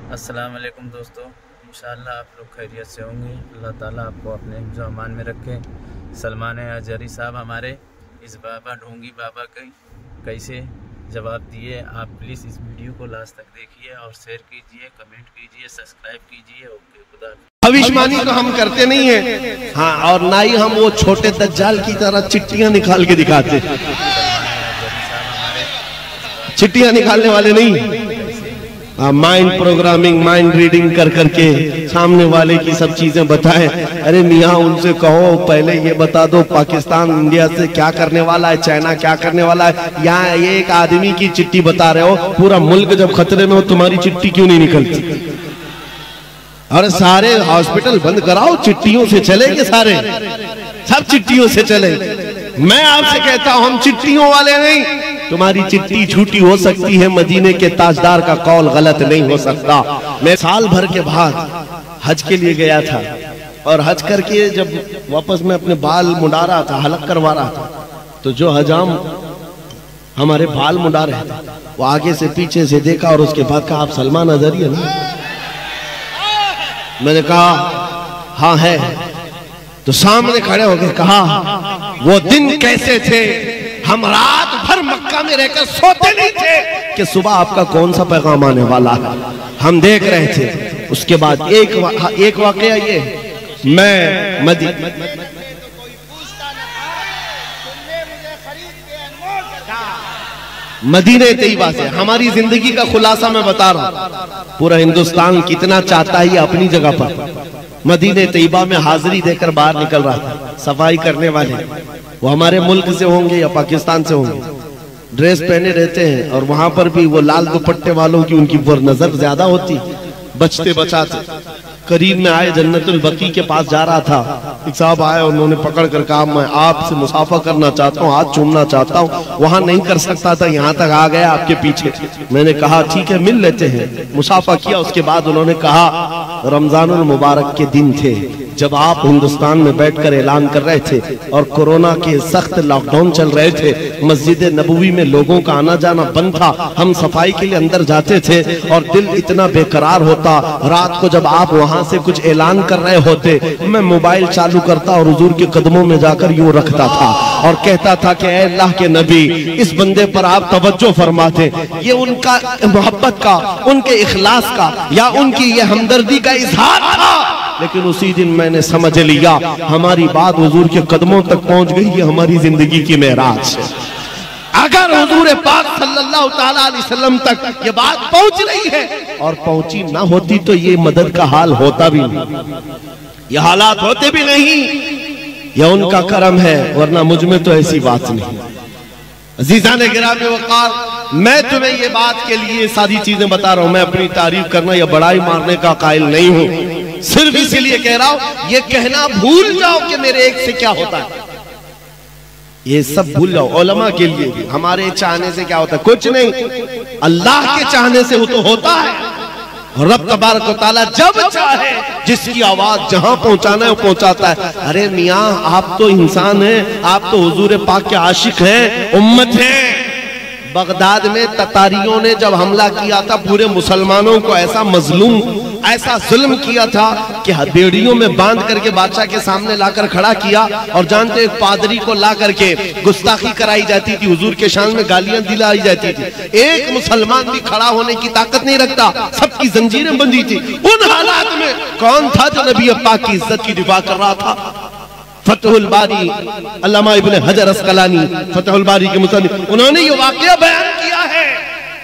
अस्सलाम वालेकुम दोस्तों, इंशाअल्लाह आप लोग खैरियत से होंगे। अल्लाह ताला आपको अपने हिफ्ज़ अमान में रखे। सलमान अजहरी साहब हमारे इस बाबा ढोंगी बाबा के कैसे जवाब दिए, आप प्लीज़ इस वीडियो को लास्ट तक देखिए और शेयर कीजिए, कमेंट कीजिए, सब्सक्राइब कीजिए। ओके, खुदा। भविष्यवाणी तो हम करते नहीं है, हाँ, और ना ही हम वो छोटे दज्जाल की तरह चिट्ठियां निकाल के दिखाते। चिट्ठियां निकालने वाले नहीं, माइंड प्रोग्रामिंग, माइंड रीडिंग कर करके सामने वाले की सब चीजें बताएं। अरे मियाँ, उनसे कहो पहले ये बता दो पाकिस्तान इंडिया से क्या करने वाला है, चाइना क्या करने वाला है। यहाँ ये एक आदमी की चिट्ठी बता रहे हो, पूरा मुल्क जब खतरे में हो तुम्हारी चिट्ठी क्यों नहीं निकलती? अरे सारे हॉस्पिटल बंद कराओ, चिट्ठियों से चलेंगे, सारे सब चिट्ठियों से चले। मैं आपसे कहता हूं, हम चिट्ठियों वाले नहीं। तुम्हारी चिट्ठी झूठी हो सकती है, मदीने के ताजदार का कौल गलत नहीं हो सकता। मैं साल भर के बाद हज के लिए गया था और हज करके जब वापस मैं अपने बाल मुड़ा रहा था, हलक करवा रहा था, तो जो हजाम हमारे बाल मुड़ा रहे थे वो आगे से पीछे से देखा और उसके बाद कहा, आप सलमान अजहरी है ना? मैंने कहा हाँ है। तो सामने खड़े होकर कहा, वो दिन कैसे थे, हम रात भर मक्का में रहकर सोते नहीं थे कि सुबह आपका कौन सा पैगाम आने वाला है, हम देख रहे थे। उसके बाद एक वाकया ये, मैं मदीने तैयबा से हमारी जिंदगी का खुलासा मैं बता रहा हूँ। पूरा हिंदुस्तान कितना चाहता है अपनी जगह पर, मदीने तैयबा में हाजिरी देकर बाहर निकल रहा था। सफाई करने वाले वो हमारे मुल्क से होंगे या पाकिस्तान से होंगे, ड्रेस पहने रहते हैं और वहां पर भी वो लाल दुपट्टे वालों की उनकी पर नजर ज्यादा होती। बचते बचाते करीब में आए, जन्नतुल बकी के पास जा रहा था, एक साहब आए, उन्होंने पकड़ कर कहा, मैं आपसे मुसाफा करना चाहता हूँ, हाथ चूमना चाहता हूँ। वहां नहीं कर सकता था, यहाँ तक आ गया आपके पीछे। मैंने कहा ठीक है, मिल लेते हैं। मुसाफा किया। उसके बाद उन्होंने कहा, रमजानुल मुबारक के दिन थे जब आप हिंदुस्तान में बैठकर ऐलान कर रहे थे और कोरोना के सख्त लॉकडाउन चल रहे थे, मस्जिद नबवी में लोगों का आना जाना बंद था, हम सफाई के लिए अंदर जाते थे और दिल इतना बेकरार होता। रात को जब आप वहां से कुछ ऐलान कर रहे होते, मैं मोबाइल चालू करता और हुजूर के कदमों में जाकर यूं रखता था और कहता था कि ऐ अल्लाह के नबी, इस बंदे पर आप तवज्जो फरमाते। ये उनका मोहब्बत का, उनके इखलास का या उनकी ये हमदर्दी का इजहार था। लेकिन उसी दिन मैंने समझ लिया, हमारी बात हुजूर के कदमों तक पहुंच गई, ये हमारी जिंदगी की मेराज है। अगर हुजूर पाक सल्लल्लाहु ताला अलैहि वसल्लम तक ये बात पहुंच रही है और पहुंची ना होती तो ये मदद का हाल होता भी नहीं, ये हालात होते भी नहीं। ये उनका करम है, वरना मुझ में तो ऐसी बात नहीं। अज़ीज़ान गिरामी वक़ार, मैं तुम्हें ये बात के लिए सारी चीजें बता रहा हूं। मैं अपनी तारीफ करना या बड़ाई मारने का कायल नहीं हूं, सिर्फ इसीलिए कह रहा हूं, ये कहना भूल जाओ कि मेरे एक से क्या होता है। ये सब भूल जाओ। उलमा के लिए भी हमारे चाहने से क्या होता है? कुछ नहीं। अल्लाह के चाहने से वो तो होता है। रब तबारक व तआला जब चाहे जिसकी आवाज जहां पहुंचाना है वो पहुंचाता है। अरे मियाँ, आप तो इंसान हैं, आप तो हुजूर पाक के आशिक हैं, उम्मत हैं। बगदाद में ततारियों ने जब हमला किया था, पूरे मुसलमानों को ऐसा मजलूम, ऐसा जुल्म किया था कि बेड़ियों में बांध करके बादशाह के सामने लाकर खड़ा किया। और जानते, एक पादरी को ला करके गुस्ताखी कराई जाती थी, हुजूर के शान में गालियां दिलाई जाती थी। एक मुसलमान भी खड़ा होने की ताकत नहीं रखता, सबकी जंजीरें बंधी थी। उन हालात में कौन था जो नबी पाक की इज्जत की दिफा कर रहा था? फतहुल बारी, अल्लामा इब्न हजर अस्कलानी फतहुल बारी के मुसन्निफ, उन्होंने ये वाकया बयान किया है।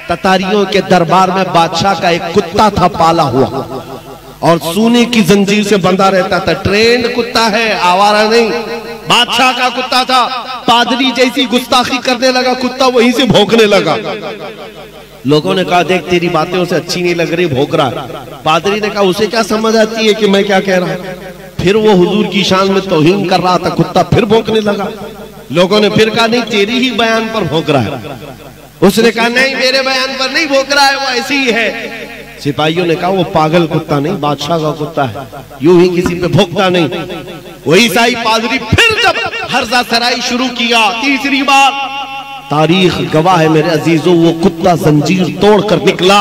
ततारियों के दरबार में बादशाह का एक कुत्ता था पाला हुआ और सोने की जंजीर से बंधा रहता था। ट्रेंड कुत्ता है, आवारा नहीं, बादशाह का कुत्ता था। पादरी जैसी गुस्ताखी करने लगा, कुत्ता वहीं से भौंकने लगा। लोगों ने कहा, देख तेरी बातें उसे अच्छी नहीं लग रही, भौंक रहा है। पादरी ने कहा, उसे क्या समझ आती है कि मैं क्या कह रहा हूं? फिर वो हुजूर की शान में तौहीन कर रहा था, कुत्ता फिर भौंकने लगा। लोगों ने फिर कहा, नहीं तेरी ही बयान पर भौंक रहा है। उसने कहा, नहीं मेरे बयान पर नहीं भौंक रहा है, वो ऐसी ही है। सिपाहियों ने कहा, वो पागल कुत्ता नहीं, बादशाह का कुत्ता है, यूं ही किसी पे भौंकता नहीं। वही ईसाई पादरी फिर जब हर्जा सराई शुरू किया तीसरी बार, तारीख गवाह है मेरे अजीजों, वो कुत्ता जंजीर तोड़कर निकला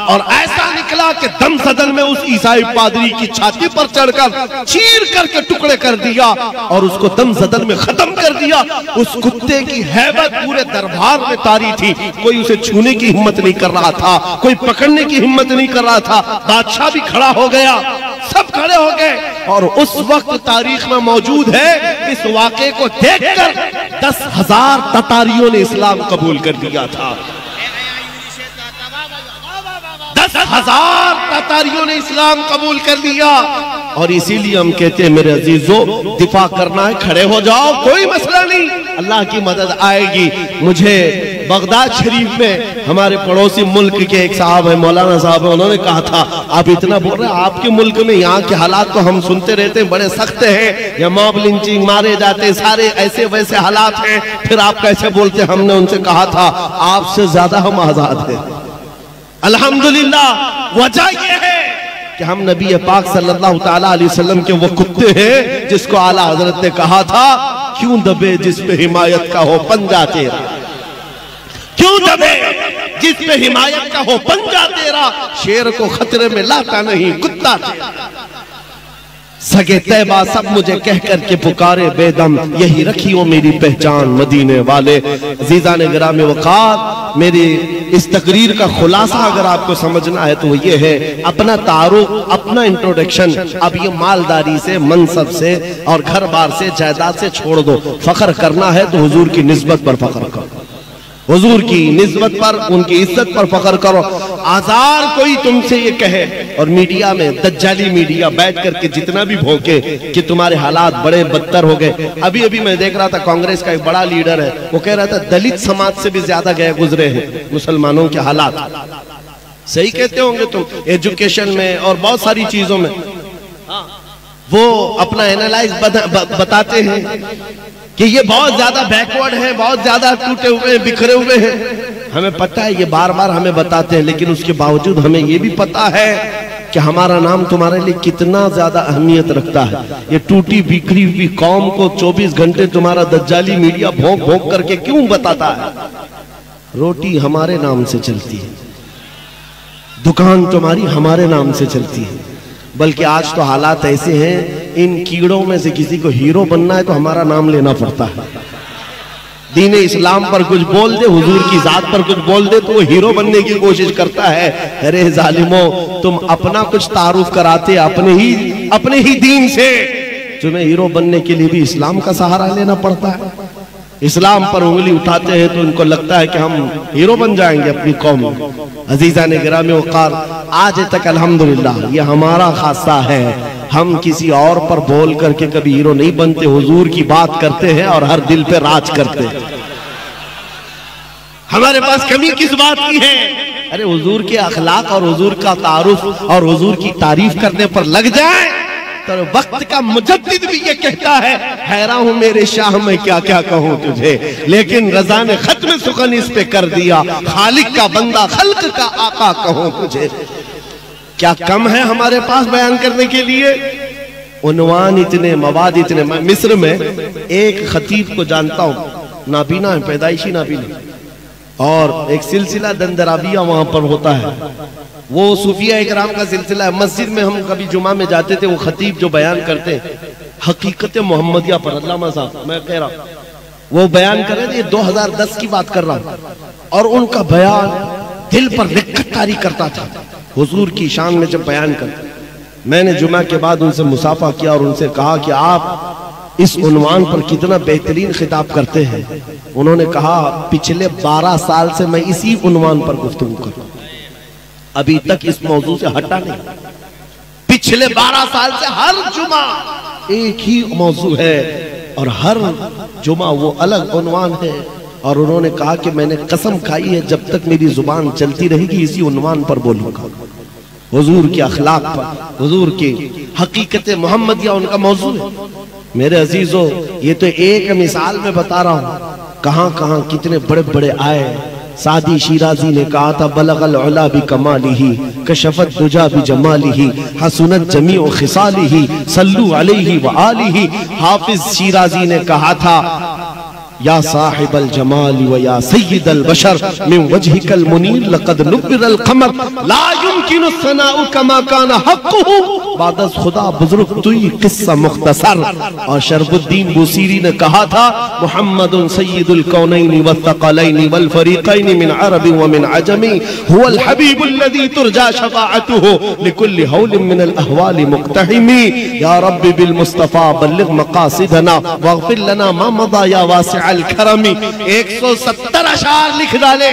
और ऐसा निकला निकला कि दम सदन में उस ईसाई पादरी की छाती पर चढ़कर चीर करके टुकड़े कर दिया और उसको दम सदन में खत्म कर दिया। उस कुत्ते की हैबत पूरे दरबार में तारी थी। कोई उसे छूने की हिम्मत नहीं कर रहा था, कोई पकड़ने की हिम्मत नहीं कर रहा था। बादशाह भी खड़ा हो गया, सब खड़े हो गए। और उस वक्त तारीख में मौजूद है, इस वाक़े को देखकर 10,000 ततारियों ने इस्लाम कबूल कर दिया था। 10,000 ततारियों ने इस्लाम कबूल कर लिया। और इसीलिए हम कहते हैं मेरे अजीजों, दिफा करना है, खड़े हो जाओ, कोई मसला नहीं, अल्लाह की मदद आएगी। मुझे बगदाद शरीफ में हमारे पड़ोसी मुल्क के एक साहब है, मौलाना साहब है, उन्होंने कहा था आप इतना बोल रहे हैं, आपके मुल्क में यहाँ के हालात तो हम सुनते रहते हैं, बड़े सख्त हैं, या मॉब लिंचिंग, मारे जाते, सारे ऐसे वैसे हालात हैं, फिर आप कैसे बोलते हैं? हमने उनसे कहा था आपसे ज्यादा हम आजाद हैं अल्हम्दुलिल्लाह। वजह यह है कि हम नबी पाक सल्लल्लाहु ताला अलैहि वसल्लम के वो कुत्ते हैं जिसको आला हजरत ने कहा था, क्यों दबे जिस पे हिमायत का हो पंजा तेरा, क्यों दबे जिस पे हिमायत का हो पंजा तेरा, शेर को खतरे में लाता नहीं कुत्ता तेरा। सगे तैबा सब मुझे कह कर के पुकारे बेदम, यही रखियो मेरी पहचान मदीने वाले। अज़ीज़ान गिरामी वक़ार, मेरी इस तकरीर का खुलासा अगर आपको समझना है तो ये है, अपना तारुफ, अपना इंट्रोडक्शन अब ये मालदारी से, मनसब से और घर बार से, जायदाद से छोड़ दो। फख्र करना है तो हुजूर की निस्बत पर फख्र करो, हुजूर की निस्बत पर, उनकी इज्जत पर फख्र करो। आजार कोई तुमसे ये कहे, और मीडिया में दज्जाली मीडिया बैठ करके जितना भी भोंके कि तुम्हारे हालात बड़े बदतर हो गए। अभी अभी मैं देख रहा था, कांग्रेस का एक बड़ा लीडर है, वो कह रहा था दलित समाज से भी ज्यादा गए गुजरे हैं मुसलमानों के हालात। सही कहते होंगे तुम, एजुकेशन में और बहुत सारी चीजों में वो अपना एनालाइज बताते हैं कि ये बहुत ज्यादा बैकवर्ड है, बहुत ज्यादा टूटे हुए हैं, बिखरे हुए हैं। हमें पता है, ये बार बार हमें बताते हैं, लेकिन उसके बावजूद हमें ये भी पता है कि हमारा नाम तुम्हारे लिए कितना ज्यादा अहमियत रखता है। ये टूटी बिखरी हुई कौम को 24 घंटे तुम्हारा दज्जाली मीडिया भोंक भोंक करके क्यों बताता है? रोटी हमारे नाम से चलती है, दुकान तुम्हारी हमारे नाम से चलती है। बल्कि आज तो हालात ऐसे हैं, इन कीड़ों में से किसी को हीरो बनना है तो हमारा नाम लेना पड़ता है। दीन इस्लाम पर कुछ बोल दे, हुजूर की जात पर कुछ बोल दे तो वो हीरो बनने की कोशिश करता है। अरे जालिमो, तुम अपना कुछ तारुफ कराते अपने ही दीन से, तुम्हें हीरो बनने के लिए भी इस्लाम का सहारा लेना पड़ता है। इस्लाम पर उंगली उठाते हैं तो उनको लगता है कि हम हीरो बन जाएंगे अपनी कौम में। अजीज़ान गिरामी वक़ार, आज तक अल्हम्दुलिल्लाह ये हमारा खासा है, हम किसी और पर बोल करके कभी हीरो नहीं बनते, हुजूर की बात करते हैं और हर दिल पे राज करते हैं। हमारे पास कमी किस बात की है? अरे हुजूर के अखलाक और हुजूर का तारुफ और हुजूर की तारीफ करने पर लग जाए तो वक्त का मुजद्दिद भी ये कहता है, हैरान हूं मेरे शाह मैं क्या क्या कहूं तुझे, लेकिन रज़ा ने खत्म सुखन इस पे कर दिया, खालिक का बंदा खल्क का आका कहूं तुझे। क्या कम है हमारे पास बयान करने के लिए? उन्वान इतने, मवाद इतने। मैं मिस्र में एक खतीब को जानता हूं, नाबीना है, पैदाइशी नाबीना, और एक सिलसिला दंदराबिया वहां पर होता है, वो सूफिया इकराम का सिलसिला है। मस्जिद में हम कभी जुमा में जाते थे, वो खतीब जो बयान करते हैं हकीकत मोहम्मदिया पर, अल्लामा साहब मैं कह रहा हूं, वो बयान कर रहे थे, 2010 की बात कर रहा हूं, और उनका बयान दिल पर लिखत तारी करता था। हुजूर की शान में जब बयान करते, मैंने जुमा के बाद उनसे मुसाफा किया और उनसे कहा कि आप इस उन्वान पर कितना बेहतरीन खिताब करते हैं। उन्होंने कहा पिछले 12 साल से मैं इसी उन्वान पर गुफ्तगू कर रहा हूं, अभी तक इस मौजू से हटा नहीं। पिछले 12 साल से हर जुमा एक ही मौजू है और हर जुमा वो अलग उन्वान है। और उन्होंने कहा कि मैंने कसम खाई है जब तक मेरी जुबान चलती रहेगी इसी उन्वान पर बोलूंगा, हुजूर के अखलाक पर, हुजूर की हकीकत मोहम्मदिया उनका मौजू है। मेरे अजीजों, ये तो एक मिसाल में बता रहा हूं, कहां कहां कितने बड़े बड़े आए। सादी शिराजी ने कहा था बलगल उला भी कमालिही कशफत दुजा भी जमालिही हसनत जमी व खिसालिही सल्लू अलैहि व आलिही। हाफिज शिराजी ने कहा था या साहिबल जमाल व या सय्यिदल बशर मिन वजहिकल मुनीर लक़द नुब्बिरल क़मर ला युमकिनु सनाउ कमा कान हक़्क़ुहु बादस खुदा बुजुर्ग तुई किस्सा मुख्तसर। और शरफुद्दीन बुसीरी ने कहा था मुहम्मदुन सय्यिदुल कौनैनि वत्तक़लैनि वल फ़रीक़ैनि मिन अरबि व मिन अजमी हुवल हबीबुल लज़ी तुरजा शफ़ाअतुहु लिकुल्लि हौलिन मिनल अहवालि मुक़्तहिमी या रब्बी बिल मुस्तफ़ा बल्लिग़ मक़ासिदना वग़फ़िर लना मा मज़ा या वासिअल करमी। 170 अशार लिख डाले,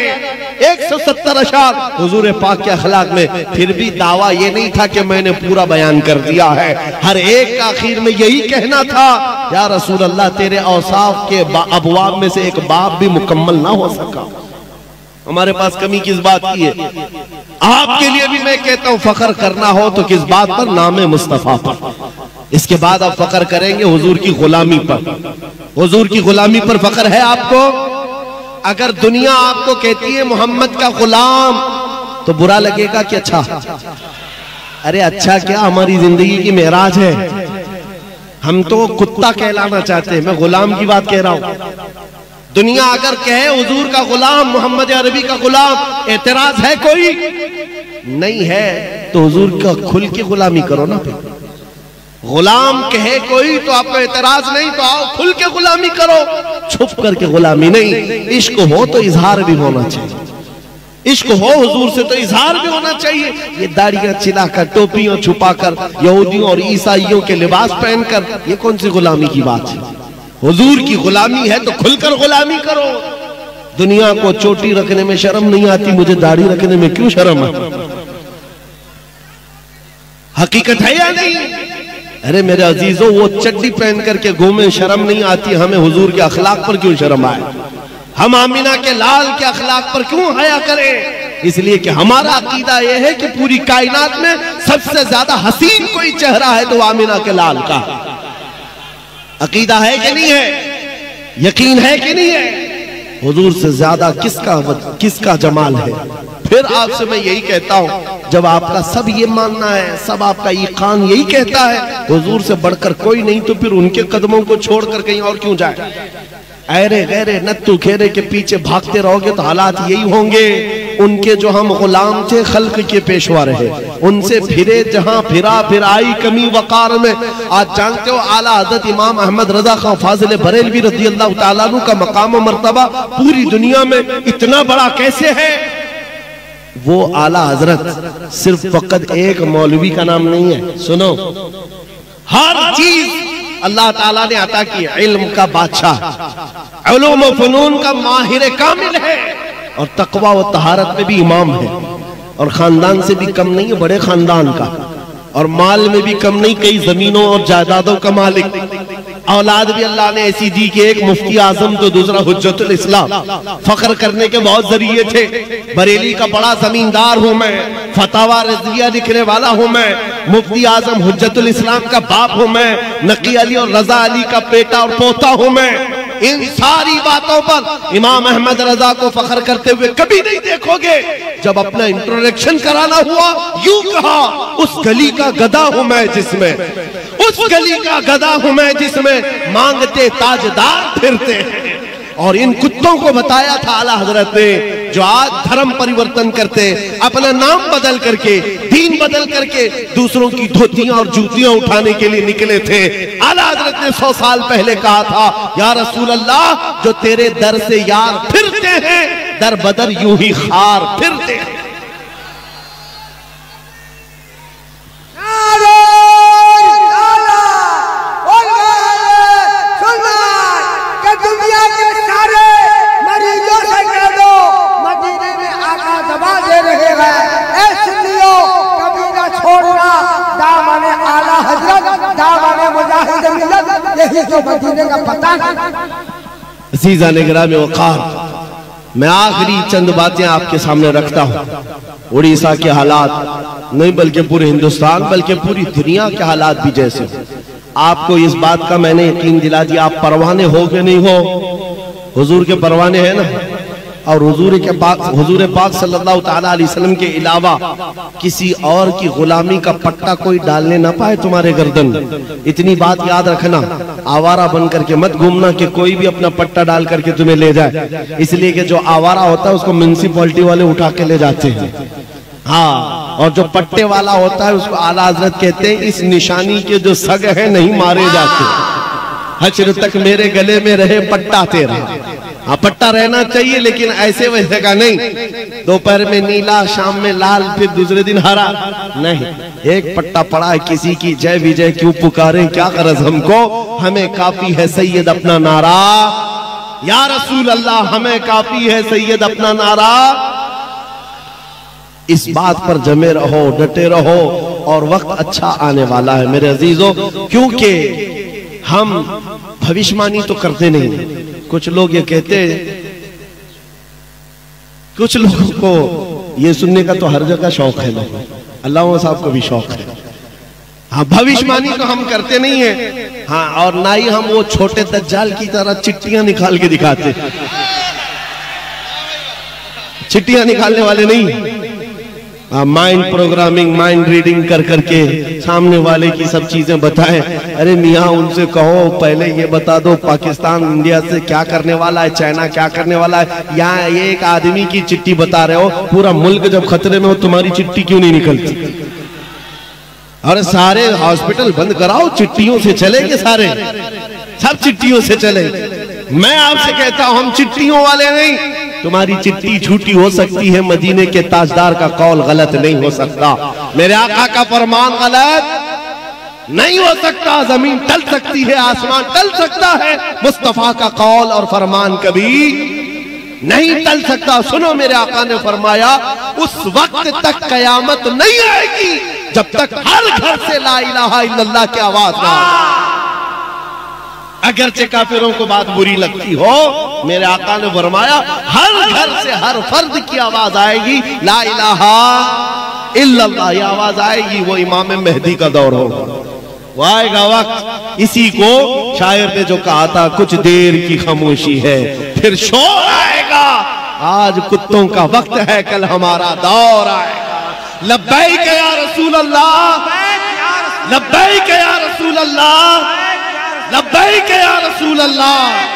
170 अशार हुजूर पाक के अखलाक में। फिर भी दावा ये नहीं था कि मैंने पूरा बयान कर दिया है, हर एक का आखिर में यही कहना था या रसूल अल्लाह तेरे औसाफ के अबवाब में से एक बाब भी मुकम्मल ना हो सका। हमारे पास कमी किस बात की है? आपके लिए भी मैं कहता हूं फख्र करना हो तो किस बात पर? नाम मुस्तफा पर। इसके बाद आप फख्र करेंगे हुजूर की गुलामी पर। हुजूर की गुलामी पर फख्र है आपको? अगर दुनिया आपको कहती है मोहम्मद का गुलाम तो बुरा लगेगा कि अच्छा? अरे अच्छा क्या, हमारी जिंदगी की मेराज है। हम तो कुत्ता कहलाना चाहते हैं, मैं गुलाम की बात कह रहा हूं। दुनिया अगर कहे हुजूर का गुलाम, मोहम्मद अरबी का गुलाम, एतराज है कोई? नहीं है तो हुजूर का खुल के गुलामी करो ना। फिर गुलाम कहे कोई तो आपको एतराज नहीं, तो आओ खुल के गुलामी करो, छुप करके गुलामी नहीं। इश्क हो तो इजहार भी होना चाहिए, इश्क हो हुजूर से तो इजहार भी होना चाहिए। ये दाढ़ियां चिलाकर, टोपियां छुपाकर, यहूदियों और ईसाइयों के लिबास पहनकर, ये कौन सी गुलामी की बात है? हुजूर की गुलामी है तो खुलकर गुलामी करो। दुनिया को चोटी रखने में शर्म नहीं आती, मुझे दाढ़ी रखने में क्यों शर्म है? हकीकत है या नहीं? अरे मेरे अजीजों, वो चड्डी पहन करके घूमे, शर्म नहीं आती, हमें हुजूर के अखलाक पर क्यों शर्म आए? हम आमिना के लाल के अखलाक पर क्यों हया करें? इसलिए कि हमारा अकीदा यह है कि पूरी कायनात में सबसे ज्यादा हसीन कोई चेहरा है तो आमिना के लाल का। अकीदा है कि नहीं है? यकीन है कि नहीं है? हुजूर से ज्यादा किसका जमाल है? फिर आपसे मैं यही कहता हूं, जब आपका सब ये मानना है, सब आपका ईकान यही कहता है हुजूर से बढ़कर कोई नहीं, तो फिर उनके कदमों को छोड़कर कहीं और क्यों जाए? ऐरे गैरे नत्थु खेरे के पीछे भागते रहोगे तो हालात यही होंगे। उनके जो हम गुलाम थे, खल्क के पेशवा रहे, उनसे फिरे जहां फिरा, फिर आई कमी वकार में। आज जानते हो आला हज़रत इमाम अहमद रजा खां फाजिल बरेलवी रज़ी अल्लाह तआला अन्हु का मकाम व मर्तबा पूरी दुनिया में इतना बड़ा कैसे है? वो आला हजरत सिर्फ फकत एक मौलवी का नाम नहीं है, सुनो, हर चीज अल्लाह ताला ने अता की। इल्म का बादशाह, उलूम व फनून का माहिर कामिल है, और तकवा व तहारत में भी इमाम है, और खानदान से भी कम नहीं है, बड़े खानदान का, और माल में भी कम नहीं, कई जमीनों और जायदादों का मालिक। औलाद भी अल्लाह ने ऐसी दी कि एक मुफ्ती आजम तो दूसरा हुज्जतुल इस्लाम। फख्र करने के बहुत जरिए थे। बरेली का बड़ा जमींदार हूं मैं, फतावा रज़िया लिखने वाला हूं मैं, मुफ्ती आजम हुज्जतुल इस्लाम का बाप हूं मैं, नकी अली और रजा अली का बेटा और पोता हूं मैं। इन सारी बातों पर इमाम अहमद रजा को फख्र करते हुए कभी नहीं देखोगे। जब अपना इंट्रोडक्शन कराना हुआ, यूं कहा, उस गली का गधा हूं मैं जिसमें, उस गली का गधा हूं मैं जिसमें मांगते ताजदार फिरते हैं। और इन कुत्तों को बताया था आला हजरत ने, जो आज धर्म परिवर्तन करते, अपना नाम बदल करके, दीन बदल करके दूसरों की धोतियां और जूतियां उठाने के लिए निकले थे। आला हजरत ने 100 साल पहले कहा था, या रसूल अल्लाह, जो तेरे दर से यार फिरते हैं, दर बदर यूं ही खार फिरते हैं। मैं आखिरी चंद बातें आपके सामने रखता हूं। उड़ीसा के हालात नहीं बल्कि पूरे हिंदुस्तान बल्कि पूरी दुनिया के हालात भी जैसे, आपको इस बात का मैंने यकीन दिला दिया। आप परवाने हो कि नहीं हो? हुजूर के परवाने हैं ना? और हुजूर पाक सल्लल्लाहु ताला अलैहि वसल्लम के अलावा किसी और की गुलामी का पट्टा कोई डालने ना पाए तुम्हारे गर्दन में। इतनी बात याद रखना, आवारा बन करके मत घूमना कि कोई भी अपना पट्टा डाल करके तुम्हें ले जाए, इसलिए कि जो आवारा होता है उसको म्युनिसिपैलिटी वाले उठा के ले जाते हैं। हाँ, और जो पट्टे वाला होता है उसको आला हजरत कहते हैं इस निशानी के जो सग है नहीं मारे जाते, हश्र तक मेरे गले में रहे पट्टा तेरा। हाँ, पट्टा रहना चाहिए लेकिन ऐसे वैसे का नहीं, दोपहर में नीला शाम में लाल फिर दूसरे दिन हरा नहीं। एक पट्टा पड़ा है, किसी की जय विजय क्यों पुकारे, क्या गरज हमको, हमें काफी है सैयद अपना नारा, या रसूल अल्लाह हमें काफी है सैयद अपना नारा। इस बात पर जमे रहो, डटे रहो और वक्त अच्छा आने वाला है मेरे अजीजों, क्योंकि हम भविष्यवाणी तो करते नहीं। कुछ लोग ये कहते, कुछ लोगों को ये सुनने का तो हर जगह शौक है, अल्लाह साहब को भी शौक है। हाँ, भविष्यवाणी तो हम करते नहीं है। हाँ, और ना ही हम वो छोटे दज्जाल की तरह चिट्ठियां निकाल के दिखाते, चिट्ठियां निकालने वाले नहीं। माइंड प्रोग्रामिंग, माइंड रीडिंग कर करके सामने वाले की सब चीजें बताएं। अरे मियाँ उनसे कहो पहले ये बता दो पाकिस्तान इंडिया से क्या करने वाला है, चाइना क्या करने वाला है। यहाँ एक आदमी की चिट्ठी बता रहे हो, पूरा मुल्क जब खतरे में हो तुम्हारी चिट्ठी क्यों नहीं निकलती। अरे सारे हॉस्पिटल बंद कराओ, चिट्ठियों से चलेंगे, सारे सब चिट्ठियों से चले। मैं आपसे कहता हूं हम चिट्ठियों वाले नहीं। तुम्हारी चिट्ठी झूठी हो सकती है, मदीने के ताजदार का कौल गलत नहीं हो सकता, मेरे आका का फरमान गलत नहीं हो सकता। जमीन टल सकती है, आसमान टल सकता है, मुस्तफा का कौल और फरमान कभी नहीं टल सकता। सुनो, मेरे आका ने फरमाया उस वक्त तक कयामत नहीं आएगी जब तक हर घर से ला इलाहा इल्लल्लाह की आवाज ना आए। अगरचे काफिरों को बात बुरी लगती हो, मेरे आका ने फरमाया हर घर से हर फर्द की आवाज आएगी, ला इलाहा इल्लल्लाह ये आवाज आएगी। वो इमाम मेहदी का दौर होगा, वो आएगा वक्त। इसी को शायर ने जो कहा था, कुछ देर की खामोशी है फिर शोर आएगा, आज कुत्तों का वक्त है कल हमारा दौर आएगा। लब्बैक या रसूल अल्लाह, लब्बैक या रसूल अल्लाह, लब्बैक या रसूल अल्लाह।